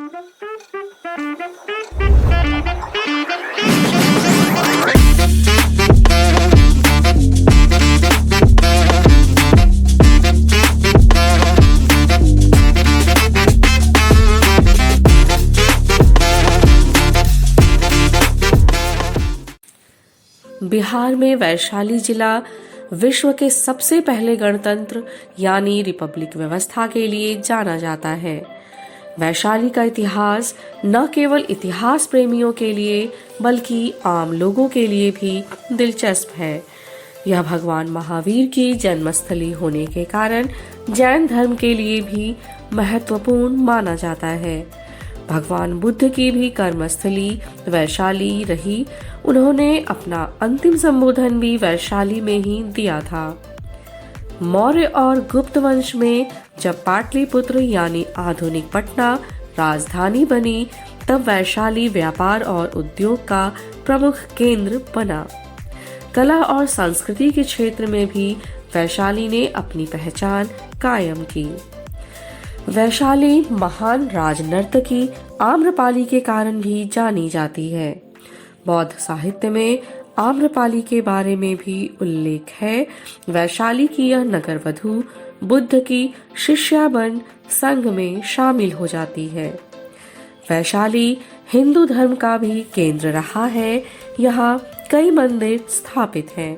बिहार में वैशाली जिला विश्व के सबसे पहले गणतंत्र यानी रिपब्लिक व्यवस्था के लिए जाना जाता है। वैशाली का इतिहास न केवल इतिहास प्रेमियों के लिए बल्कि आम लोगों के लिए भी दिलचस्प है। यह भगवान महावीर की जन्मस्थली होने के कारण जैन धर्म के लिए भी महत्वपूर्ण माना जाता है। भगवान बुद्ध की भी कर्मस्थली वैशाली रही। उन्होंने अपना अंतिम संबोधन भी वैशाली में ही दिया था। मौर्य और गुप्त वंश में जब पाटलिपुत्र यानी आधुनिक पटना राजधानी बनी, तब वैशाली व्यापार और उद्योग का प्रमुख केंद्र बना। कला और संस्कृति के क्षेत्र में भी वैशाली ने अपनी पहचान कायम की। वैशाली महान राजनर्तकी आम्रपाली के कारण भी जानी जाती है। बौद्ध साहित्य में आम्रपाली के बारे में भी उल्लेख है। वैशाली की यह नगर वधु बुद्ध की शिष्या बन संघ में शामिल हो जाती है। वैशाली हिंदू धर्म का भी केंद्र रहा है। यहाँ कई मंदिर स्थापित हैं।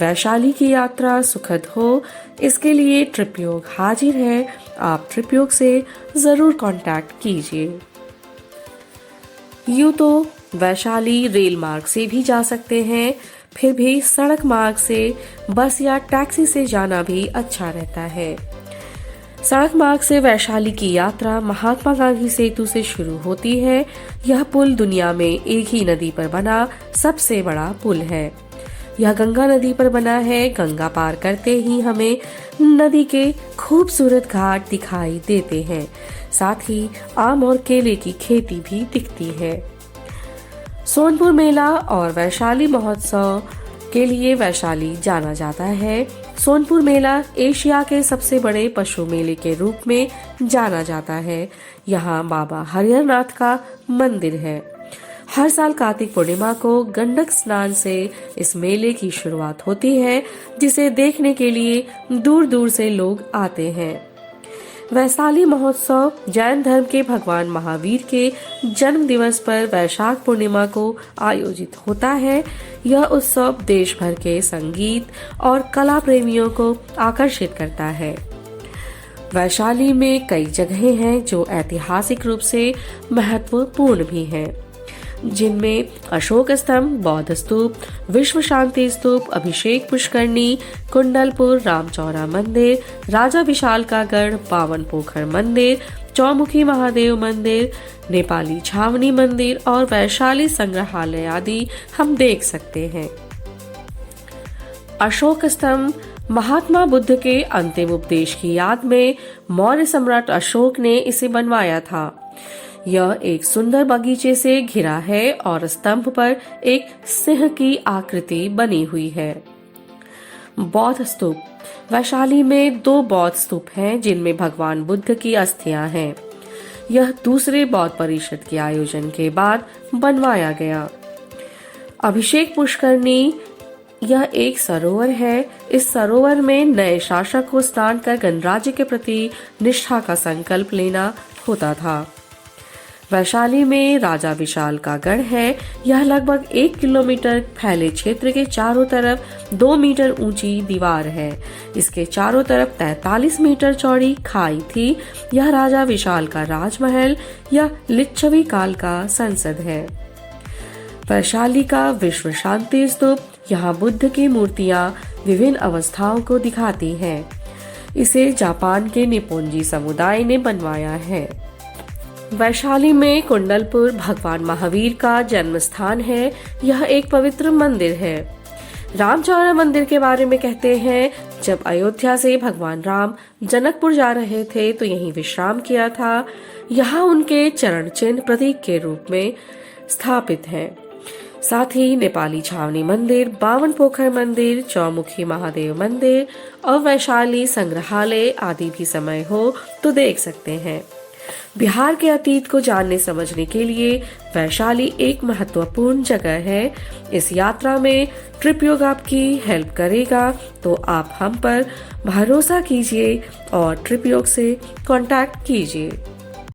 वैशाली की यात्रा सुखद हो, इसके लिए ट्रिपयोग हाजिर है। आप ट्रिपयोग से जरूर कांटेक्ट कीजिए। यूं तो वैशाली रेल मार्ग से भी जा सकते हैं, फिर भी सड़क मार्ग से बस या टैक्सी से जाना भी अच्छा रहता है। सड़क मार्ग से वैशाली की यात्रा महात्मा गांधी सेतु से शुरू होती है। यह पुल दुनिया में एक ही नदी पर बना सबसे बड़ा पुल है। यह गंगा नदी पर बना है। गंगा पार करते ही हमें नदी के खूबसूरत घाट दिखाई देते हैं। साथ ही आम और केले की खेती भी दिखती है। सोनपुर मेला और वैशाली महोत्सव के लिए वैशाली जाना जाता है। सोनपुर मेला एशिया के सबसे बड़े पशु मेले के रूप में जाना जाता है। यहाँ बाबा हरिहरनाथ का मंदिर है। हर साल कार्तिक पूर्णिमा को गंडक स्नान से इस मेले की शुरुआत होती है, जिसे देखने के लिए दूर दूर से लोग आते हैं। वैशाली महोत्सव जैन धर्म के भगवान महावीर के जन्म दिवस पर वैशाख पूर्णिमा को आयोजित होता है। यह उत्सव देश भर के संगीत और कला प्रेमियों को आकर्षित करता है। वैशाली में कई जगहें हैं जो ऐतिहासिक रूप से महत्वपूर्ण भी हैं, जिनमें अशोक स्तंभ, बौद्ध स्तूप, विश्व शांति स्तूप, अभिषेक पुष्करणी, कुंडलपुर रामचौरा मंदिर, राजा विशाल का गढ़, पावन पोखर मंदिर, चौमुखी महादेव मंदिर, नेपाली छावनी मंदिर और वैशाली संग्रहालय आदि हम देख सकते हैं। अशोक स्तंभ महात्मा बुद्ध के अंतिम उपदेश की याद में मौर्य सम्राट अशोक ने इसे बनवाया था। यह एक सुंदर बगीचे से घिरा है और स्तंभ पर एक सिंह की आकृति बनी हुई है। बौद्ध स्तूप वैशाली में 2 बौद्ध स्तूप हैं, जिनमें भगवान बुद्ध की अस्थियां हैं। यह दूसरे बौद्ध परिषद के आयोजन के बाद बनवाया गया। अभिषेक पुष्करणी यह एक सरोवर है। इस सरोवर में नए शासक को स्नान कर गणराज्य के प्रति निष्ठा का संकल्प लेना होता था। वैशाली में राजा विशाल का गढ़ है। यह लगभग 1 किलोमीटर फैले क्षेत्र के चारों तरफ 2 मीटर ऊंची दीवार है। इसके चारों तरफ 43 मीटर चौड़ी खाई थी। यह राजा विशाल का राजमहल या लिच्छवी काल का संसद है। वैशाली का विश्व शांति स्तूप, यहाँ बुद्ध की मूर्तियां विभिन्न अवस्थाओं को दिखाती हैं। इसे जापान के निप्पोंजी समुदाय ने बनवाया है। वैशाली में कुंडलपुर भगवान महावीर का जन्म स्थान है। यह एक पवित्र मंदिर है। रामचौरा मंदिर के बारे में कहते हैं, जब अयोध्या से भगवान राम जनकपुर जा रहे थे तो यहीं विश्राम किया था। यहाँ उनके चरण चिन्ह प्रतीक के रूप में स्थापित हैं। साथ ही नेपाली छावनी मंदिर, बावन पोखर मंदिर, चौमुखी महादेव मंदिर और वैशाली संग्रहालय आदि भी समय हो तो देख सकते हैं। बिहार के अतीत को जानने समझने के लिए वैशाली एक महत्वपूर्ण जगह है। इस यात्रा में ट्रिप योग आपकी हेल्प करेगा, तो आप हम पर भरोसा कीजिए और ट्रिप योग से कांटेक्ट कीजिए।